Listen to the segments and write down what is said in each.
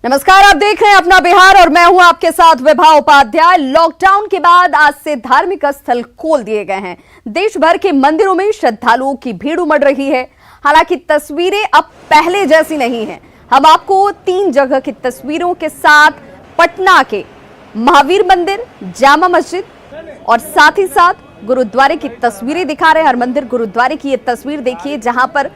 नमस्कार, आप देख रहे हैं अपना बिहार और मैं हूं आपके साथ विभा उपाध्याय। लॉकडाउन के बाद आज से धार्मिक स्थल खोल दिए गए हैं। देश भर के मंदिरों में श्रद्धालुओं की भीड़ उमड़ रही है। हालांकि तस्वीरें अब पहले जैसी नहीं हैं। हम आपको 3 जगह की तस्वीरों के साथ पटना के महावीर मंदिर, जामा मस्जिद और साथ ही साथ गुरुद्वारे की तस्वीरें दिखा रहे हैं। हरमंदिर गुरुद्वारे की ये तस्वीर देखिए, जहां पर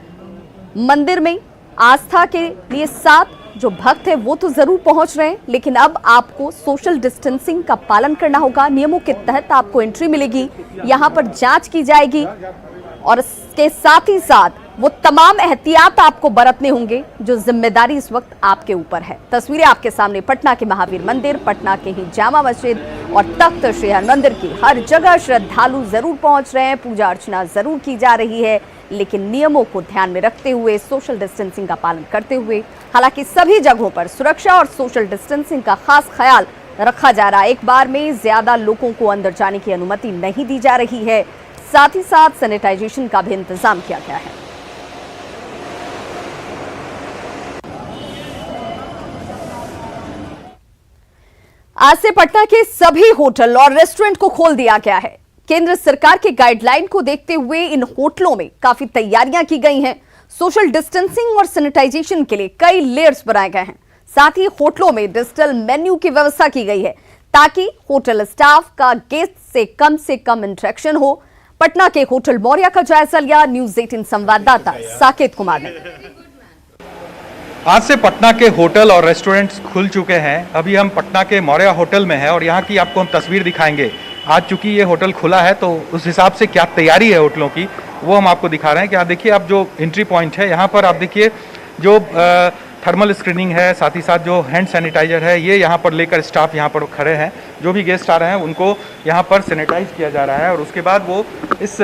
मंदिर में आस्था के लिए साथ जो भक्त है वो तो जरूर पहुंच रहे हैं, लेकिन अब आपको सोशल डिस्टेंसिंग का पालन करना होगा। नियमों के तहत आपको एंट्री मिलेगी, यहां पर जांच की जाएगी और इसके साथ ही साथ वो तमाम एहतियात आपको बरतने होंगे जो जिम्मेदारी इस वक्त आपके ऊपर है। तस्वीरें आपके सामने पटना के महावीर मंदिर, पटना के ही जामा मस्जिद और तख्त श्री हरमंदिर की हर जगह श्रद्धालु जरूर पहुंच रहे हैं, पूजा अर्चना जरूर की जा रही है, लेकिन नियमों को ध्यान में रखते हुए, सोशल डिस्टेंसिंग का पालन करते हुए। हालांकि सभी जगहों पर सुरक्षा और सोशल डिस्टेंसिंग का खास ख्याल रखा जा रहा है। एक बार में ज्यादा लोगों को अंदर जाने की अनुमति नहीं दी जा रही है। साथ ही साथ सैनिटाइजेशन का भी इंतजाम किया गया है। आज से पटना के सभी होटल और रेस्टोरेंट को खोल दिया गया है। केंद्र सरकार के गाइडलाइन को देखते हुए इन होटलों में काफी तैयारियां की गई हैं। सोशल डिस्टेंसिंग और सैनिटाइजेशन के लिए कई लेयर्स बनाए गए हैं। साथ ही होटलों में डिजिटल मेन्यू की व्यवस्था की गई है ताकि होटल स्टाफ का गेस्ट से कम इंटरेक्शन हो। पटना के होटल मौर्या का जायजा लिया न्यूज़ 18 संवाददाता साकेत कुमार ने। आज से पटना के होटल और रेस्टोरेंट्स खुल चुके हैं। अभी हम पटना के मौर्या होटल में हैं और यहाँ की आपको हम तस्वीर दिखाएंगे। आज चूंकि ये होटल खुला है तो उस हिसाब से क्या तैयारी है होटलों की वो हम आपको दिखा रहे हैं। कि आप देखिए, आप जो एंट्री पॉइंट है यहाँ पर आप देखिए जो थर्मल स्क्रीनिंग है, साथ ही साथ जो हैंड सैनिटाइजर है ये यहाँ पर लेकर स्टाफ यहाँ पर खड़े हैं। जो भी गेस्ट आ रहे हैं उनको यहाँ पर सैनिटाइज किया जा रहा है और उसके बाद वो इस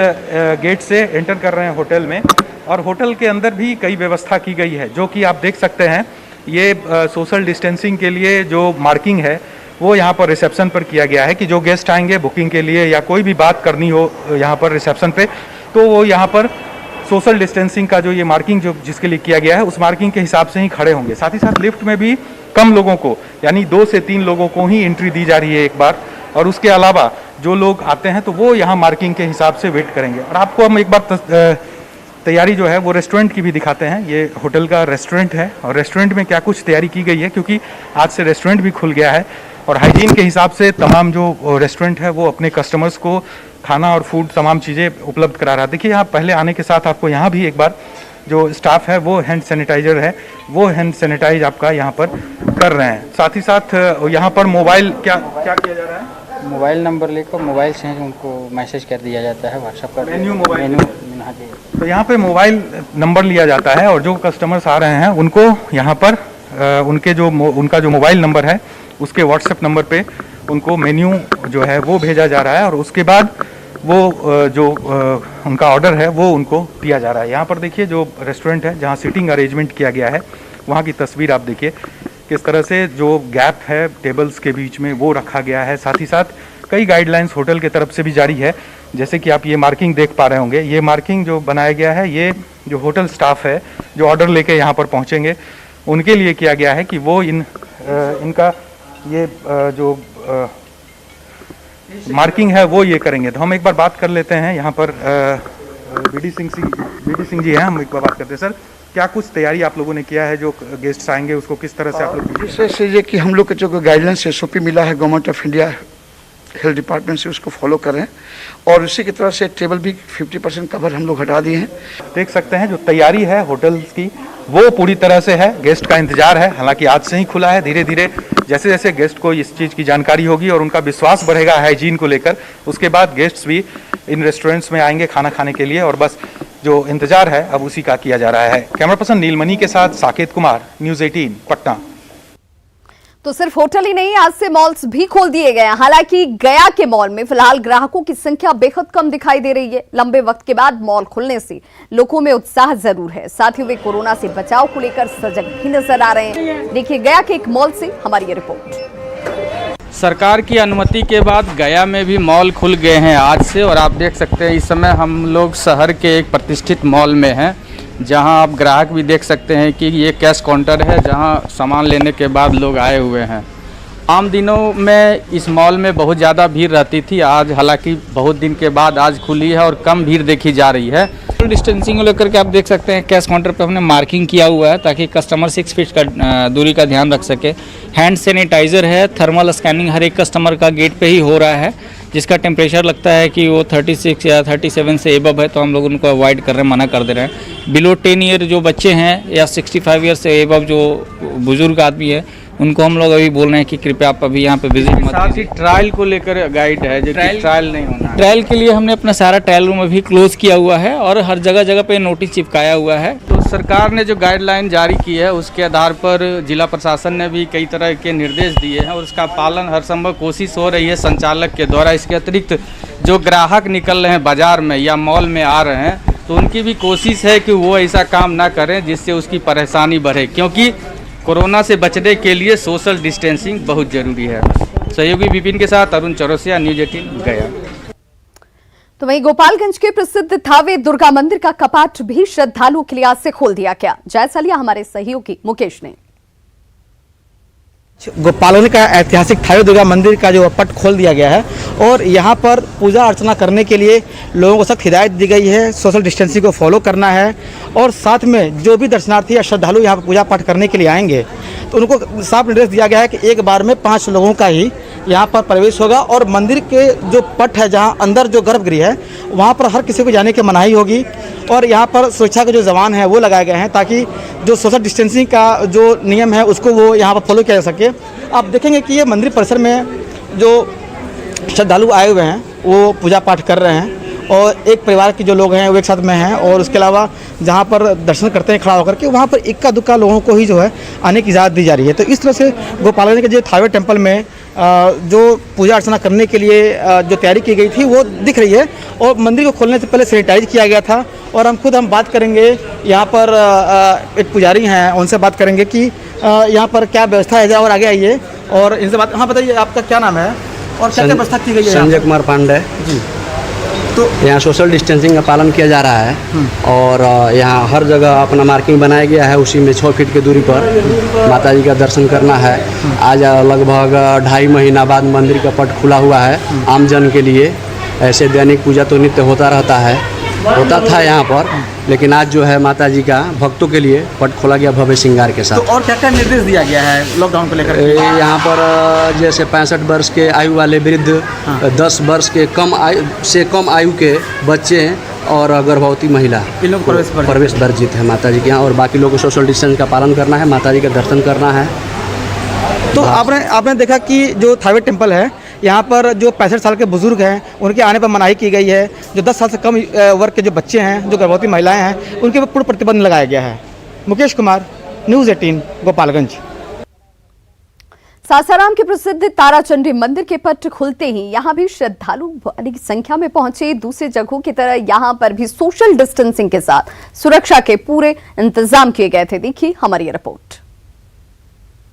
गेट से एंटर कर रहे हैं होटल में। और होटल के अंदर भी कई व्यवस्था की गई है जो कि आप देख सकते हैं। ये सोशल डिस्टेंसिंग के लिए जो मार्किंग है वो यहाँ पर रिसेप्शन पर किया गया है कि जो गेस्ट आएंगे बुकिंग के लिए या कोई भी बात करनी हो यहाँ पर रिसेप्शन पे, तो वो यहाँ पर सोशल डिस्टेंसिंग का जो ये मार्किंग जो जिसके लिए किया गया है उस मार्किंग के हिसाब से ही खड़े होंगे। साथ ही साथ लिफ्ट में भी कम लोगों को, यानी 2 से 3 लोगों को ही एंट्री दी जा रही है एक बार, और उसके अलावा जो लोग आते हैं तो वो यहाँ मार्किंग के हिसाब से वेट करेंगे। और आपको हम एक बार तैयारी जो है वो रेस्टोरेंट की भी दिखाते हैं। ये होटल का रेस्टोरेंट है और रेस्टोरेंट में क्या कुछ तैयारी की गई है, क्योंकि आज से रेस्टोरेंट भी खुल गया है और हाइजीन के हिसाब से तमाम जो रेस्टोरेंट है वो अपने कस्टमर्स को खाना और फूड तमाम चीज़ें उपलब्ध करा रहा है। देखिए, यहाँ पहले आने के साथ आपको यहाँ भी एक बार जो स्टाफ है वो हैंड सैनिटाइजर है वो हैंड सैनिटाइज आपका यहाँ पर कर रहे हैं। साथ ही साथ यहाँ पर मोबाइल क्या किया जा रहा है, मोबाइल नंबर लेकर मोबाइल से उनको मैसेज कर दिया जाता है व्हाट्सएप पर। मेन्यू तो यहाँ पे मोबाइल नंबर लिया जाता है और जो कस्टमर्स आ रहे हैं उनको यहाँ पर उनका जो मोबाइल नंबर है उसके व्हाट्सएप नंबर पे उनको मेन्यू जो है वो भेजा जा रहा है और उसके बाद वो उनका ऑर्डर है वो उनको दिया जा रहा है। यहाँ पर देखिए जो रेस्टोरेंट है जहाँ सीटिंग अरेंजमेंट किया गया है वहाँ की तस्वीर आप देखिए किस तरह से जो गैप है टेबल्स के बीच में वो रखा गया है। साथ ही साथ कई गाइडलाइंस होटल की तरफ से भी जारी है, जैसे कि आप ये मार्किंग देख पा रहे होंगे। ये मार्किंग जो बनाया गया है ये जो होटल स्टाफ है जो ऑर्डर लेके यहाँ पर पहुँचेंगे उनके लिए किया गया है कि वो इनका ये जो मार्किंग है वो ये करेंगे। तो हम एक बार बात कर लेते हैं यहाँ पर बीडी सिंह जी हैं। हम एक बार बात करते हैं। सर, क्या कुछ तैयारी आप लोगों ने किया है, जो गेस्ट आएंगे उसको किस तरह से आप लोग? विशेष ये कि हम लोग के जो गाइडलाइंस SOP मिला है government of India health department से उसको फॉलो करें और उसी की तरफ से टेबल भी 50% कवर हम लोग हटा दिए हैं। देख सकते हैं जो तैयारी है होटल्स की वो पूरी तरह से है। गेस्ट का इंतजार है, हालांकि आज से ही खुला है। धीरे धीरे जैसे जैसे गेस्ट को इस चीज़ की जानकारी होगी और उनका विश्वास बढ़ेगा हाइजीन को लेकर, उसके बाद गेस्ट्स भी इन रेस्टोरेंट्स में आएंगे खाना खाने के लिए और बस जो इंतजार है अब उसी का किया जा रहा है। कैमरा पर्सन नीलमणि के साथ साकेत कुमार, न्यूज़ 18 पटना। तो सिर्फ होटल ही नहीं, आज से मॉल्स भी खोल दिए गए हैं। हालांकि गया के मॉल में फिलहाल ग्राहकों की संख्या बेहद कम दिखाई दे रही है। लंबे वक्त के बाद मॉल खुलने से लोगों में उत्साह जरूर है, साथ ही वे कोरोना से बचाव को लेकर सजग भी नजर आ रहे हैं। देखिए गया के एक मॉल से हमारी ये रिपोर्ट। सरकार की अनुमति के बाद गया में भी मॉल खुल गए हैं आज से और आप देख सकते हैं इस समय हम लोग शहर के एक प्रतिष्ठित मॉल में हैं जहां आप ग्राहक भी देख सकते हैं कि ये कैश काउंटर है जहां सामान लेने के बाद लोग आए हुए हैं। आम दिनों में इस मॉल में बहुत ज़्यादा भीड़ रहती थी, आज हालांकि बहुत दिन के बाद आज खुली है और कम भीड़ देखी जा रही है। सोशल डिस्टेंसिंग को लेकर के आप देख सकते हैं कैश काउंटर पे हमने मार्किंग किया हुआ है ताकि कस्टमर 6 फीट का दूरी का ध्यान रख सके। हैंड सैनिटाइज़र है, थर्मल स्कैनिंग हर एक कस्टमर का गेट पे ही हो रहा है, जिसका टेम्परेचर लगता है कि वो 36 या 37 से एबव है तो हम लोग उनको अवॉइड कर रहे हैं, मना कर दे रहे हैं। बिलो 10 ईयर जो बच्चे हैं या 65 ईयर से एबव जो बुजुर्ग आदमी है उनको हम लोग अभी बोल रहे हैं कि कृपया आप अभी यहाँ पे विजिट मत कीजिए। ट्रायल को लेकर गाइड है, जो ट्रायल नहीं होना। ट्रायल के लिए हमने अपना सारा ट्रायल रूम अभी क्लोज किया हुआ है और हर जगह जगह पे नोटिस चिपकाया हुआ है। तो सरकार ने जो गाइडलाइन जारी की है उसके आधार पर जिला प्रशासन ने भी कई तरह के निर्देश दिए हैं और उसका पालन हर संभव कोशिश हो रही है संचालक के द्वारा। इसके अतिरिक्त जो ग्राहक निकल रहे हैं बाजार में या मॉल में आ रहे हैं तो उनकी भी कोशिश है कि वो ऐसा काम ना करें जिससे उसकी परेशानी बढ़े, क्योंकि कोरोना से बचने के लिए सोशल डिस्टेंसिंग बहुत जरूरी है। सहयोगी विपिन के साथ अरुण चौरसिया, न्यूज़ 18 गया। तो वहीं गोपालगंज के प्रसिद्ध थावे दुर्गा मंदिर का कपाट भी श्रद्धालुओं के लिए आज से खोल दिया गया। जायजा लिया हमारे सहयोगी मुकेश ने। गोपालगंज का ऐतिहासिक थावे दुर्गा मंदिर का जो पट खोल दिया गया है और यहाँ पर पूजा अर्चना करने के लिए लोगों को सख्त हिदायत दी गई है, सोशल डिस्टेंसिंग को फॉलो करना है और साथ में जो भी दर्शनार्थी या श्रद्धालु यहाँ पर पूजा पाठ करने के लिए आएंगे तो उनको साफ निर्देश दिया गया है कि एक बार में 5 लोगों का ही यहाँ पर प्रवेश होगा और मंदिर के जो पट है जहाँ अंदर जो गर्भगृह है वहाँ पर हर किसी को जाने की मनाही होगी और यहाँ पर सुरक्षा के जो जवान हैं वो लगाए गए हैं ताकि जो सोशल डिस्टेंसिंग का जो नियम है उसको वो यहाँ पर फॉलो किया जा सके। आप देखेंगे कि ये मंदिर परिसर में जो श्रद्धालु आए हुए हैं वो पूजा पाठ कर रहे हैं और एक परिवार के जो लोग हैं वो एक साथ में हैं और उसके अलावा जहाँ पर दर्शन करते हैं खड़ा होकर के वहाँ पर इक्का दुक्का लोगों को ही जो है आने की इजाज़त दी जा रही है। तो इस तरह से गोपालगंज के जो थावे टेम्पल में जो पूजा अर्चना करने के लिए जो तैयारी की गई थी वो दिख रही है और मंदिर को खोलने से पहले सैनिटाइज किया गया था। और हम बात करेंगे यहाँ पर एक पुजारी हैं, उनसे बात करेंगे कि यहाँ पर क्या व्यवस्था है और आगे आइए और इनसे बात। हाँ बताइए, आपका क्या नाम है और क्या व्यवस्था की गई है? संजय कुमार पांडे जी। तो यहाँ सोशल डिस्टेंसिंग का पालन किया जा रहा है और यहाँ हर जगह अपना मार्किंग बनाया गया है, उसी में 6 फीट की दूरी पर माता जी का दर्शन करना है। आज लगभग 2.5 महीना बाद मंदिर का पट खुला हुआ है आम जन के लिए। ऐसे दैनिक पूजा तो नित्य होता था यहाँ पर, लेकिन आज जो है माता जी का भक्तों के लिए पट खोला गया भव्य श्रृंगार के साथ। तो और क्या क्या निर्देश दिया गया है लॉकडाउन को लेकर? यहाँ पर जैसे 65 वर्ष के आयु वाले वृद्ध, 10 वर्ष के कम आयु के बच्चे और गर्भवती महिला इन लोग प्रवेश वर्जित है माता जी के यहाँ और बाकी लोगों को सोशल डिस्टेंस का पालन करना है, माता जी का दर्शन करना है। तो आपने देखा कि जो थावे टेम्पल है यहाँ पर जो 65 साल के बुजुर्ग हैं उनके आने पर मनाही की गई है। जो 10 साल से कम वर्ग के जो बच्चे हैं, जो गर्भवती महिलाएं हैं, उनके ऊपर पूर्ण प्रतिबंध लगाया गया है। मुकेश कुमार, न्यूज़ 18 गोपालगंज। सासाराम के प्रसिद्ध ताराचंडी मंदिर के पट खुलते ही यहाँ भी श्रद्धालु बड़ी संख्या में पहुंचे। दूसरी जगहों की तरह यहाँ पर भी सोशल डिस्टेंसिंग के साथ सुरक्षा के पूरे इंतजाम किए गए थे। देखिए हमारी ये रिपोर्ट।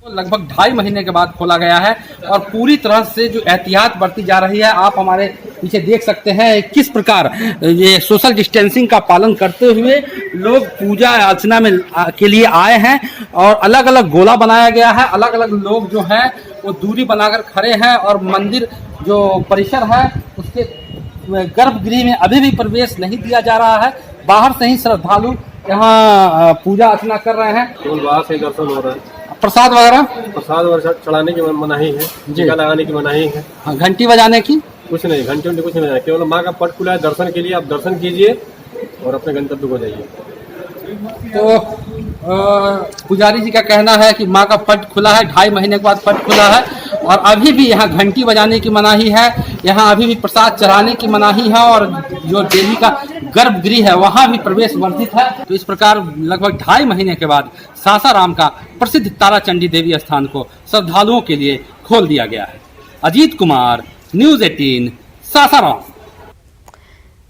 लगभग 2.5 महीने के बाद खोला गया है और पूरी तरह से जो एहतियात बरती जा रही है, आप हमारे पीछे देख सकते हैं किस प्रकार ये सोशल डिस्टेंसिंग का पालन करते हुए लोग पूजा अर्चना में के लिए आए हैं और अलग अलग गोला बनाया गया है। अलग अलग लोग जो हैं वो दूरी बनाकर खड़े हैं और मंदिर जो परिसर है उसके गर्भगृह में अभी भी प्रवेश नहीं दिया जा रहा है। बाहर से ही श्रद्धालु यहाँ पूजा अर्चना कर रहे हैं, केवल बाहर से दर्शन हो रहा है। प्रसाद वगैरह चढ़ाने की मनाही है, टीका लगाने की मनाही है, घंटी बजाने की कुछ नहीं, घंटी कुछ नहीं बजाना। केवल माँ का पट खुला है दर्शन के लिए, आप दर्शन कीजिए और अपने गंतव्य को जाइए। तो पुजारी जी का कहना है कि माँ का पट खुला है, 2.5 महीने के बाद पट खुला है और अभी भी यहाँ घंटी बजाने की मनाही है, यहाँ अभी भी प्रसाद चढ़ाने की मनाही है और जो देवी का गर्भगृह है वहाँ भी प्रवेश वर्जित है। तो इस प्रकार लगभग 2.5 महीने के बाद सासाराम का प्रसिद्ध ताराचंडी देवी स्थान को श्रद्धालुओं के लिए खोल दिया गया है। अजीत कुमार, न्यूज़ 18 सासाराम।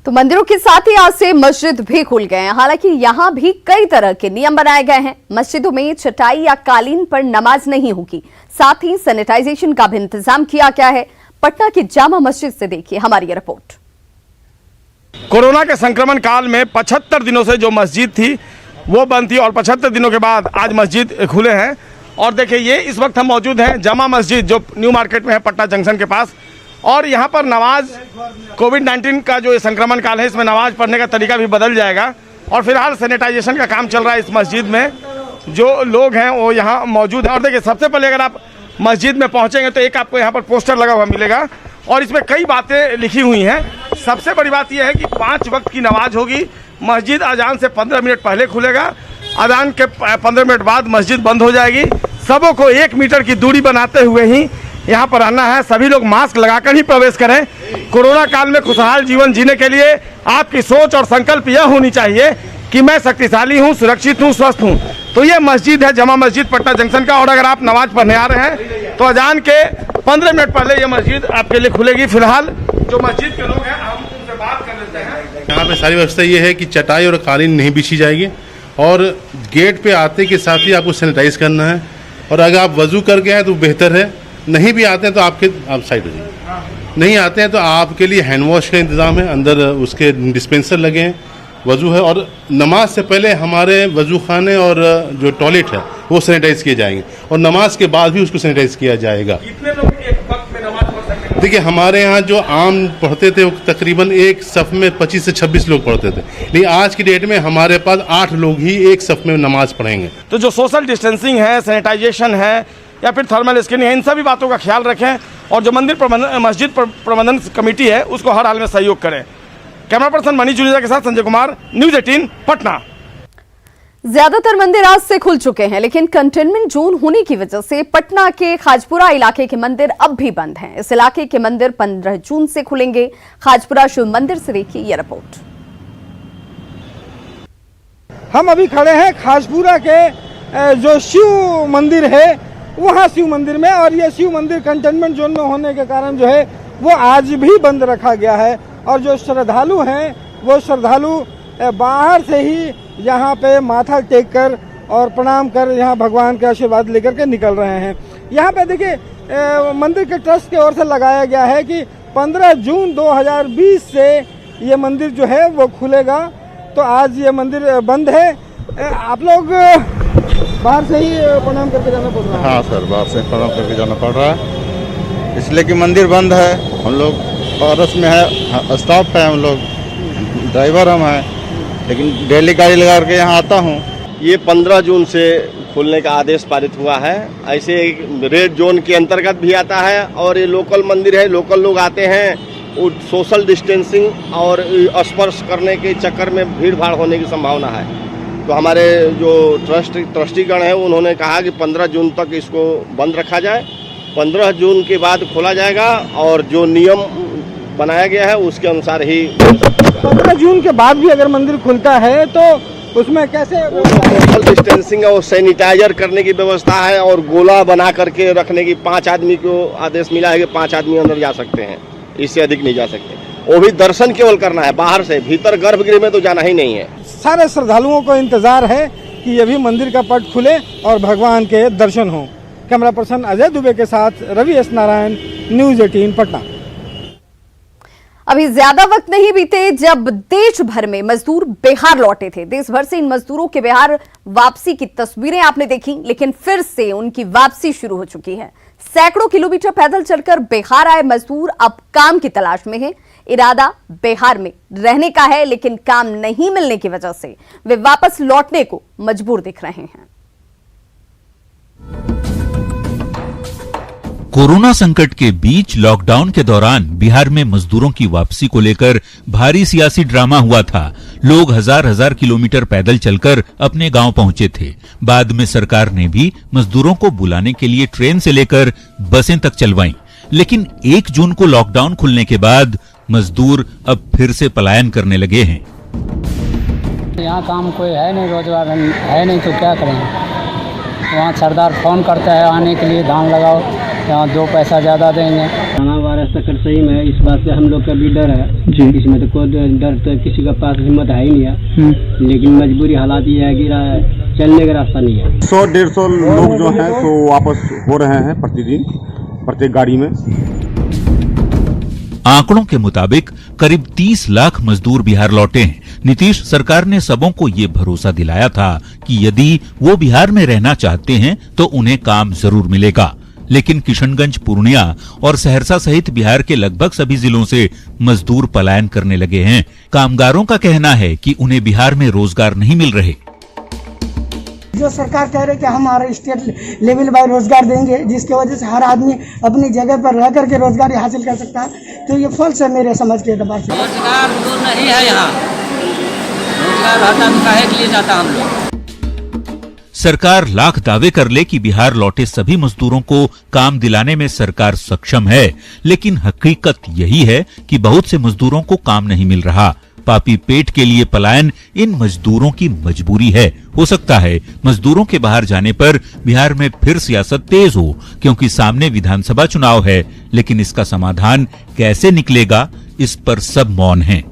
तो मंदिरों के साथ ही आज से मस्जिद भी खुल गए हैं। हालांकि यहाँ भी कई तरह के नियम बनाए गए हैं। मस्जिदों में चटाई या कालीन पर नमाज नहीं होगी, साथ ही सैनिटाइजेशन का भी इंतजाम किया गया है। पटना की जामा मस्जिद से देखिए हमारी रिपोर्ट। कोरोना के संक्रमण काल में 75 दिनों से जो मस्जिद थी वो बंद थी और 75 दिनों के बाद आज मस्जिद खुले हैं। और देखिए ये इस वक्त हम मौजूद हैं जामा मस्जिद जो न्यू मार्केट में है पटना जंक्शन के पास। और यहाँ पर नमाज कोविड-19 का जो ये संक्रमण काल है इसमें नमाज पढ़ने का तरीका भी बदल जाएगा। और फिलहाल सैनिटाइजेशन का काम चल रहा है इस मस्जिद में। जो लोग हैं वो यहाँ मौजूद हैं। और देखिए सबसे पहले अगर आप मस्जिद में पहुँचेंगे तो एक आपको यहाँ पर पोस्टर लगा हुआ मिलेगा और इसमें कई बातें लिखी हुई हैं। सबसे बड़ी बात यह है कि 5 वक्त की नमाज होगी। मस्जिद अजान से 15 मिनट पहले खुलेगा, अजान के 15 मिनट बाद मस्जिद बंद हो जाएगी। सबों को 1 मीटर की दूरी बनाते हुए ही यहाँ पर आना है। सभी लोग मास्क लगाकर ही प्रवेश करें। कोरोना काल में खुशहाल जीवन जीने के लिए आपकी सोच और संकल्प यह होनी चाहिए कि मैं शक्तिशाली हूँ, सुरक्षित हूँ, स्वस्थ हूँ। तो ये मस्जिद है जामा मस्जिद पटना जंक्शन का। और अगर आप नमाज पढ़ने आ रहे हैं तो अजान के 15 मिनट पहले ये मस्जिद आपके लिए खुलेगी। फिलहाल जो मस्जिद के लोग हैं हम उनसे बात कर लेते हैं। यहाँ पे सारी व्यवस्था ये है कि चटाई और कालीन नहीं बिछी जाएगी और गेट पे आते के साथ ही आपको सैनिटाइज करना है। और अगर आप वजू करके आए तो बेहतर है, नहीं भी आते हैं तो आप साइड हो जाइए। नहीं आते हैं तो आपके लिए हैंड वॉश का इंतज़ाम है, अंदर उसके डिस्पेंसर लगे हैं, वजू है। और नमाज से पहले हमारे वजू खाने और जो टॉयलेट है वो सैनिटाइज किए जाएंगे और नमाज के बाद भी उसको सैनिटाइज किया जाएगा। कितने लोग एक वक्त में नमाज पढ़ सकते हैं? देखिए हमारे यहाँ जो आम पढ़ते थे वो तकरीबन एक सफ़ में 25 से 26 लोग पढ़ते थे, लेकिन आज की डेट में हमारे पास 8 लोग ही एक सफ़ में नमाज पढ़ेंगे। तो जो सोशल डिस्टेंसिंग है, सैनिटाइजेशन है या फिर थर्मल स्कैनिंग है, इन सभी बातों का ख्याल रखें और जो मस्जिद प्रबंधन कमेटी है उसको हर हाल में सहयोग करें। कैमरा पर्सन मनीष जुनेजा के साथ संजय कुमार, न्यूज़ 18 पटना। ज्यादातर मंदिर आज से खुल चुके हैं, लेकिन कंटेनमेंट जोन होने की वजह से पटना के खाजपुरा इलाके के मंदिर अब भी बंद हैं। इस इलाके के मंदिर 15 जून से खुलेंगे। खाजपुरा शिव मंदिर से देखिए यह रिपोर्ट। हम अभी खड़े हैं खाजपुरा के जो शिव मंदिर है वहाँ शिव मंदिर में, और ये शिव मंदिर कंटेनमेंट जोन में होने के कारण जो है वो आज भी बंद रखा गया है। और जो श्रद्धालु हैं वो श्रद्धालु बाहर से ही यहाँ पे माथा टेक कर और प्रणाम कर यहाँ भगवान के आशीर्वाद लेकर के निकल रहे हैं। यहाँ पे देखिए मंदिर के ट्रस्ट की ओर से लगाया गया है कि 15 जून 2020 से ये मंदिर जो है वो खुलेगा। तो आज ये मंदिर बंद है। आप लोग बाहर से ही प्रणाम करके जाना पड़ रहा है? हाँ सर, बाहर से प्रणाम करके जाना पड़ रहा है इसलिए कि मंदिर बंद है। हम लोग पारस में है, स्टाफ है, हम लोग ड्राइवर हम हैं, लेकिन डेली गाड़ी लगा करके यहाँ आता हूँ। ये 15 जून से खुलने का आदेश पारित हुआ है। ऐसे रेड जोन के अंतर्गत भी आता है और ये लोकल मंदिर है, लोकल लोग आते हैं। वो सोशल डिस्टेंसिंग और स्पर्श करने के चक्कर में भीड़ भाड़ होने की संभावना है। तो हमारे जो ट्रस्टीगण हैं उन्होंने कहा कि 15 जून तक इसको बंद रखा जाए, 15 जून के बाद खोला जाएगा और जो नियम बनाया गया है उसके अनुसार ही। 15 जून के बाद भी अगर मंदिर खुलता है तो उसमें कैसे सोशल डिस्टेंसिंग और सैनिटाइजर करने की व्यवस्था है और गोला बना करके रखने की 5 आदमी को आदेश मिला है कि 5 आदमी अंदर जा सकते हैं, इससे अधिक नहीं जा सकते। वो भी दर्शन केवल करना है बाहर से, भीतर गर्भगृह में तो जाना ही नहीं है। सारे श्रद्धालुओं को इंतजार है कि ये भी मंदिर का पट खुले और भगवान के दर्शन हो। कैमरा पर्सन अजय दुबे के साथ रवि एस नारायण, न्यूज़ 18 पटना। अभी ज्यादा वक्त नहीं बीते जब देश भर में मजदूर बिहार लौटे थे। देश भर से इन मजदूरों के बिहार वापसी की तस्वीरें आपने देखी, लेकिन फिर से उनकी वापसी शुरू हो चुकी है। सैकड़ों किलोमीटर पैदल चलकर बिहार आए मजदूर अब काम की तलाश में हैं। इरादा बिहार में रहने का है, लेकिन काम नहीं मिलने की वजह से वे वापस लौटने को मजबूर दिख रहे हैं। कोरोना संकट के बीच लॉकडाउन के दौरान बिहार में मजदूरों की वापसी को लेकर भारी सियासी ड्रामा हुआ था। लोग हजार किलोमीटर पैदल चलकर अपने गांव पहुंचे थे। बाद में सरकार ने भी मजदूरों को बुलाने के लिए ट्रेन से लेकर बसें तक चलवाईं। लेकिन 1 जून को लॉकडाउन खुलने के बाद मजदूर अब फिर से पलायन करने लगे हैं। यहाँ काम कोई है नहीं, रोजगार है नहीं, तो क्या करेंगे। वहाँ सरदार फोन करता है आने के लिए, धान लगाओ, यहाँ 2 पैसा ज़्यादा देंगे। खाना वाला सकर सही में इस बात से हम लोग का भी डर है जी। इसमें तो कोई डर तो किसी का पास हिम्मत है ही नहीं है, लेकिन मजबूरी हालात ये है कि चलने का रास्ता नहीं है। 100-150 लोग जो हैं तो वापस हो रहे हैं प्रतिदिन प्रत्येक गाड़ी में। आंकड़ों के मुताबिक करीब 30 लाख मजदूर बिहार लौटे हैं। नीतीश सरकार ने सबों को ये भरोसा दिलाया था कि यदि वो बिहार में रहना चाहते हैं तो उन्हें काम जरूर मिलेगा। लेकिन किशनगंज, पूर्णिया और सहरसा सहित बिहार के लगभग सभी जिलों से मजदूर पलायन करने लगे हैं। कामगारों का कहना है कि उन्हें बिहार में रोजगार नहीं मिल रहे। जो सरकार कह रहे कि हमारे स्टेट लेवल बाय रोजगार देंगे, जिसकी वजह से हर आदमी अपनी जगह पर रह करके रोजगार हासिल कर सकता है, तो ये फॉल्स है मेरे समझ के एतबार से। रोजगार तो नहीं है यहाँ, रोजगार रहता तो काहे के लिए जाता हम लोग। सरकार लाख दावे कर ले कि बिहार लौटे सभी मजदूरों को काम दिलाने में सरकार सक्षम है, लेकिन हकीकत यही है कि बहुत से मजदूरों को काम नहीं मिल रहा। पापी पेट के लिए पलायन इन मजदूरों की मजबूरी है। हो सकता है मजदूरों के बाहर जाने पर बिहार में फिर सियासत तेज हो, क्योंकि सामने विधानसभा चुनाव है, लेकिन इसका समाधान कैसे निकलेगा, इस पर सब मौन हैं।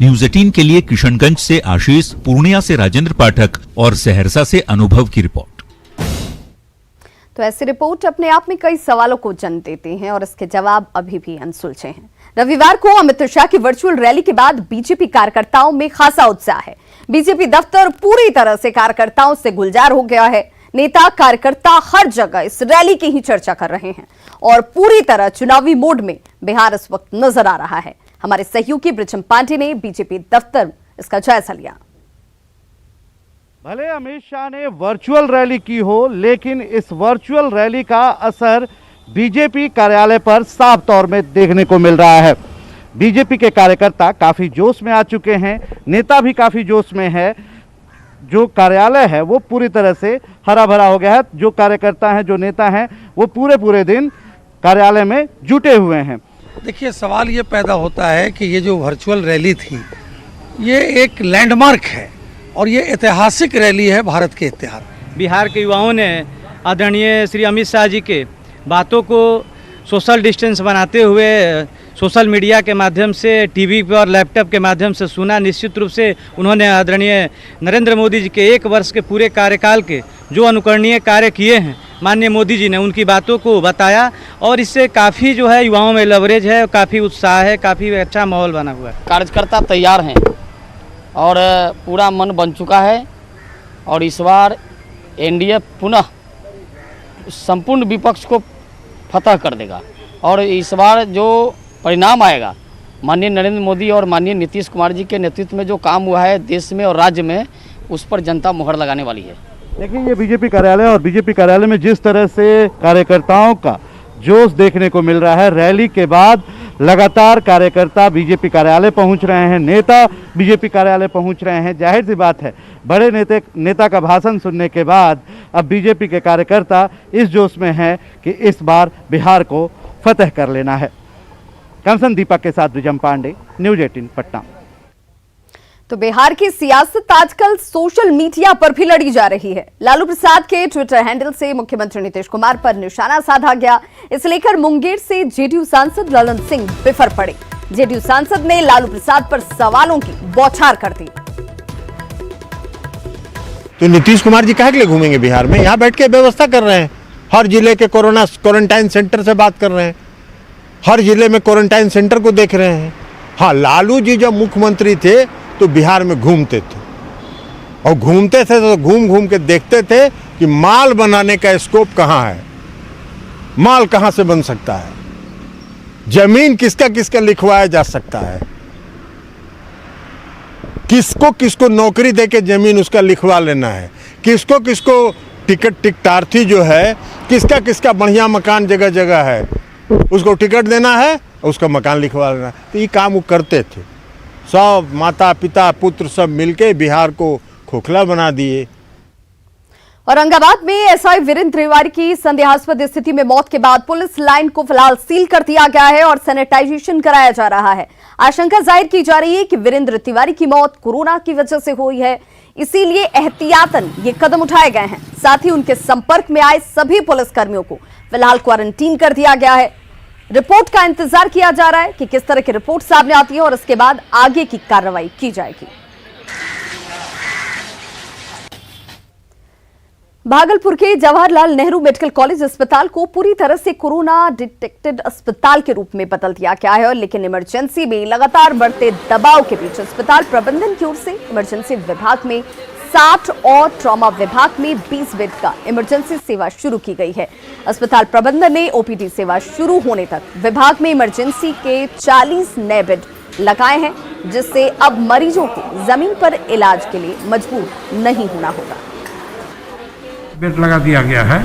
न्यूज 18 के लिए किशनगंज से आशीष, पूर्णिया से राजेंद्र पाठक और सहरसा से अनुभव की रिपोर्ट। तो ऐसी रिपोर्ट अपने आप में कई सवालों को जन्म देती हैं और इसके जवाब अभी भी अनसुलझे हैं। रविवार को अमित शाह की वर्चुअल रैली के बाद बीजेपी कार्यकर्ताओं में खासा उत्साह है। बीजेपी दफ्तर पूरी तरह से कार्यकर्ताओं से गुलजार हो गया है। नेता कार्यकर्ता हर जगह इस रैली की ही चर्चा कर रहे हैं और पूरी तरह चुनावी मोड में बिहार इस वक्त नजर आ रहा है। हमारे सहयोगी ब्रिजम पांडे ने बीजेपी दफ्तर इसका जायजा लिया। भले अमित शाह ने वर्चुअल रैली की हो, लेकिन इस वर्चुअल रैली का असर बीजेपी कार्यालय पर साफ तौर में देखने को मिल रहा है। बीजेपी के कार्यकर्ता काफी जोश में आ चुके हैं, नेता भी काफी जोश में है। जो कार्यालय है वो पूरी तरह से हरा भरा हो गया है। जो कार्यकर्ता हैं, जो नेता हैं, वो पूरे दिन कार्यालय में जुटे हुए हैं। देखिए, सवाल ये पैदा होता है कि ये जो वर्चुअल रैली थी, ये एक लैंडमार्क है और ये ऐतिहासिक रैली है भारत के इतिहास। बिहार के युवाओं ने आदरणीय श्री अमित शाह जी के बातों को सोशल डिस्टेंस बनाते हुए सोशल मीडिया के माध्यम से, टीवी पर, लैपटॉप के माध्यम से सुना। निश्चित रूप से उन्होंने आदरणीय नरेंद्र मोदी जी के 1 वर्ष के पूरे कार्यकाल के जो अनुकरणीय कार्य किए हैं, माननीय मोदी जी ने उनकी बातों को बताया और इससे काफ़ी जो है युवाओं में लवरेज है, काफ़ी उत्साह है, काफ़ी अच्छा माहौल बना हुआ है। कार्यकर्ता तैयार हैं और पूरा मन बन चुका है और इस बार एनडीए पुनः संपूर्ण विपक्ष को फतह कर देगा और इस बार जो परिणाम आएगा, माननीय नरेंद्र मोदी और माननीय नीतीश कुमार जी के नेतृत्व में जो काम हुआ है देश में और राज्य में, उस पर जनता मुहर लगाने वाली है। देखिए, ये बीजेपी कार्यालय और बीजेपी कार्यालय में जिस तरह से कार्यकर्ताओं का जोश देखने को मिल रहा है, रैली के बाद लगातार कार्यकर्ता बीजेपी कार्यालय पहुंच रहे हैं, नेता बीजेपी कार्यालय पहुंच रहे हैं। जाहिर सी बात है, बड़े नेता का भाषण सुनने के बाद अब बीजेपी के कार्यकर्ता इस जोश में हैं कि इस बार बिहार को फतह कर लेना है। कंसन दीपक के साथ ब्रिजम पांडे, न्यूज 18 पटना। तो बिहार की सियासत आजकल सोशल मीडिया पर भी लड़ी जा रही है। लालू प्रसाद के ट्विटर हैंडल से मुख्यमंत्री नीतीश कुमार पर निशाना साधा गया। इसे लेकर मुंगेर से जेडीयू सांसद ललन सिंह बिफर पड़े। जेडीयू सांसद ने लालू प्रसाद पर सवालों की बौछार कर दी। तो नीतीश कुमार जी काहे के लिए घूमेंगे बिहार में? यहाँ बैठ के व्यवस्था कर रहे हैं, हर जिले के कोरोना क्वारंटाइन सेंटर से बात कर रहे हैं, हर जिले में क्वारंटाइन सेंटर को देख रहे हैं। हाँ, लालू जी जब मुख्यमंत्री थे तो बिहार में घूमते थे और घूमते थे तो घूम के देखते थे कि माल बनाने का स्कोप कहाँ है, माल कहाँ से बन सकता है, जमीन किसका लिखवाया जा सकता है, किसको नौकरी देके जमीन उसका लिखवा लेना है, किसको टिकटार्थी जो है, किसका बढ़िया मकान जगह जगह है, उसको टिकट देना है, उसका मकान लिखवा लेना है। तो ये काम वो करते थे। सब माता पिता पुत्र सब मिलके बिहार को खोखला बना दिए। औरंगाबाद में एसआई वीरेंद्र तिवारी की संदेहास्पद स्थिति में मौत के बाद पुलिस लाइन को फिलहाल सील कर दिया गया है और सैनिटाइजेशन कराया जा रहा है। आशंका जाहिर की जा रही है कि वीरेंद्र तिवारी की मौत कोरोना की वजह से हुई है, इसीलिए एहतियातन ये कदम उठाए गए हैं। साथ ही उनके संपर्क में आए सभी पुलिसकर्मियों को फिलहाल क्वारंटीन कर दिया गया है। रिपोर्ट का इंतजार किया जा रहा है कि किस तरह की रिपोर्ट सामने आती है और उसके बाद आगे की कार्रवाई की जाएगी। भागलपुर के जवाहरलाल नेहरू मेडिकल कॉलेज अस्पताल को पूरी तरह से कोरोना डिटेक्टेड अस्पताल के रूप में बदल दिया गया है, लेकिन इमरजेंसी में लगातार बढ़ते दबाव के बीच अस्पताल प्रबंधन की ओर से इमरजेंसी विभाग में 60 और ट्रॉमा विभाग में 20 बेड का इमरजेंसी सेवा शुरू की गई है। अस्पताल प्रबंधन ने ओपीडी सेवा शुरू होने तक विभाग में इमरजेंसी के 40 नए बेड लगाए हैं, जिससे अब मरीजों को जमीन पर इलाज के लिए मजबूर नहीं होना होगा। बेड लगा दिया गया है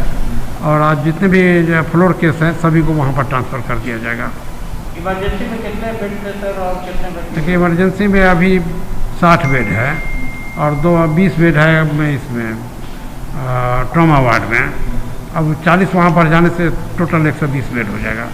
और आज जितने भी फ्लोर केस हैं सभी को वहां पर ट्रांसफर कर दिया जाएगा। इमरजेंसी में कितने बेड थे सर और कितने बेड? देखिए इमरजेंसी में अभी 60 बेड है और 20 बेड है इसमें ट्रॉमा वार्ड में। अब 40 वहां पर जाने से टोटल 120 बेड हो जाएगा।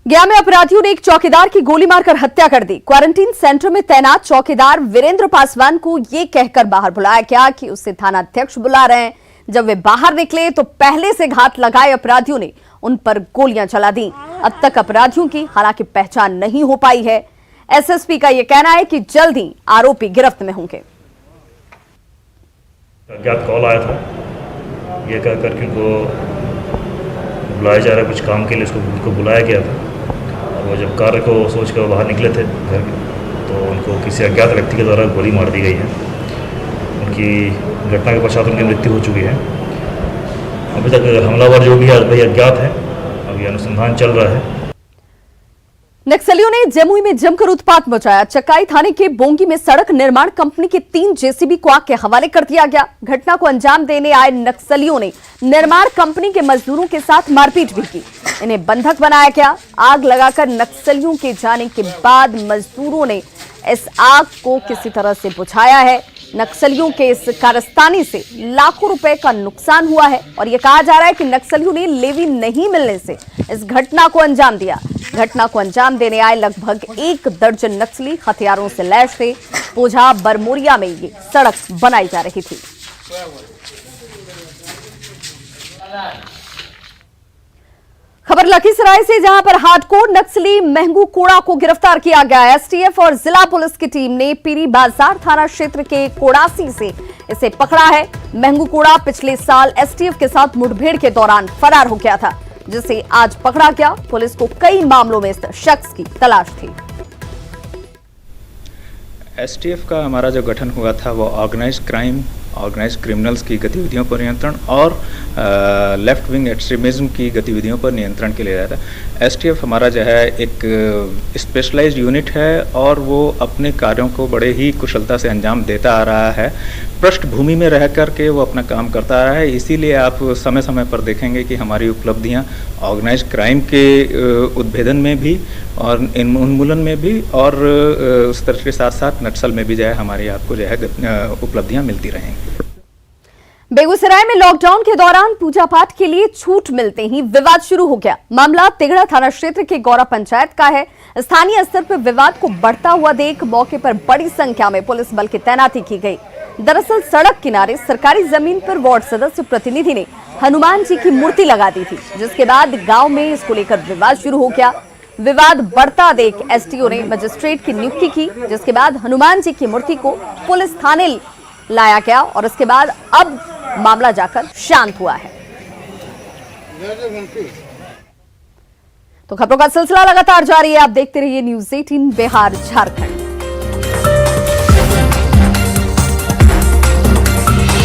गया में अपराधियों ने एक चौकीदार की गोली मारकर हत्या कर दी। क्वारंटीन सेंटर में तैनात चौकीदार वीरेंद्र पासवान को यह कहकर बाहर बुलाया गया कि उसे थाना अध्यक्ष बुला रहे हैं। जब वे बाहर निकले तो पहले से घात लगाए अपराधियों ने उन पर गोलियां चला दी। अब तक अपराधियों की हालांकि पहचान नहीं हो पाई है। एसएसपी का यह कहना है कि जल्द ही आरोपी गिरफ्त में होंगे। अज्ञात कॉल आया था, ये कह करके उनको बुलाया जा रहा है कुछ काम के लिए, उनको बुलाया गया था। और वो जब कार्य को सोच कर बाहर निकले थे घर के, तो उनको किसी अज्ञात व्यक्ति के द्वारा गोली मार दी गई है। उनकी घटना के पश्चात उनकी मृत्यु हो चुकी है। अभी तक हमलावर जो भी है भाई अज्ञात है, अभी अनुसंधान चल रहा है। नक्सलियों ने जमुई में जमकर उत्पात मचाया। चकाई थाने के बोंगी में सड़क निर्माण कंपनी के 3 जेसीबी को आग के हवाले कर दिया गया। घटना को अंजाम देने आए नक्सलियों ने निर्माण कंपनी के मजदूरों के साथ मारपीट भी की। इन्हें बंधक बनाया गया। आग लगाकर नक्सलियों के जाने के बाद मजदूरों ने इस आग को किसी तरह से बुझाया है। नक्सलियों के इस कारस्तानी से लाखों रुपए का नुकसान हुआ है और यह कहा जा रहा है कि नक्सलियों ने लेवी नहीं मिलने से इस घटना को अंजाम दिया। घटना को अंजाम देने आए लगभग 1 दर्जन नक्सली हथियारों से लैस थे। पोझा बरमोरिया में ये सड़क बनाई जा रही थी। खबर लखीसराय से, जहां पर हार्डकोर नक्सली महंगू कोड़ा को गिरफ्तार किया गया। एसटीएफ और जिला पुलिस की टीम ने पीरी बाजार थाना क्षेत्र के कोड़ासी से इसे पकड़ा है। महंगू कोड़ा पिछले साल एसटीएफ के साथ मुठभेड़ के दौरान फरार हो गया था, जिसे आज पकड़ा गया। पुलिस को कई मामलों में इस शख्स की तलाश थी। एसटीएफ का हमारा जो गठन हुआ था वो ऑर्गेनाइज्ड क्राइम, ऑर्गेनाइज्ड क्रिमिनल्स की गतिविधियों पर नियंत्रण और लेफ्ट विंग एक्सट्रीमिज्म की गतिविधियों पर नियंत्रण के लिए रहता है। एसटीएफ हमारा जो है एक स्पेशलाइज्ड यूनिट है और वो अपने कार्यों को बड़े ही कुशलता से अंजाम देता आ रहा है। पृष्ठभूमि में रह करके वो अपना काम करता आ रहा है। इसीलिए आप समय समय पर देखेंगे कि हमारी उपलब्धियां ऑर्गेनाइज्ड क्राइम के उद्भेदन में भी और उन्मूलन में भी और उस तरह के साथ साथ नक्सल में भी जो है हमारी आपको जो है उपलब्धियां मिलती रहेंगी। बेगूसराय में लॉकडाउन के दौरान पूजा पाठ के लिए छूट मिलते ही विवाद शुरू हो गया। मामला तिगड़ा थाना क्षेत्र के गौरा पंचायत का है। स्थानीय स्तर पर विवाद को बढ़ता हुआ देख मौके पर बड़ी संख्या में पुलिस बल की तैनाती की गई। दरअसल सड़क किनारे सरकारी जमीन पर वार्ड सदस्य प्रतिनिधि ने हनुमान जी की मूर्ति लगा दी थी, जिसके बाद गांव में इसको लेकर विवाद शुरू हो गया। विवाद बढ़ता देख एसटीओ ने मजिस्ट्रेट की नियुक्ति की, जिसके बाद हनुमान जी की मूर्ति को पुलिस थाने लाया गया और इसके बाद अब मामला जाकर शांत हुआ है। तो खबरों का सिलसिला लगातार जारी है। आप देखते रहिए न्यूज़ 18 बिहार झारखंड।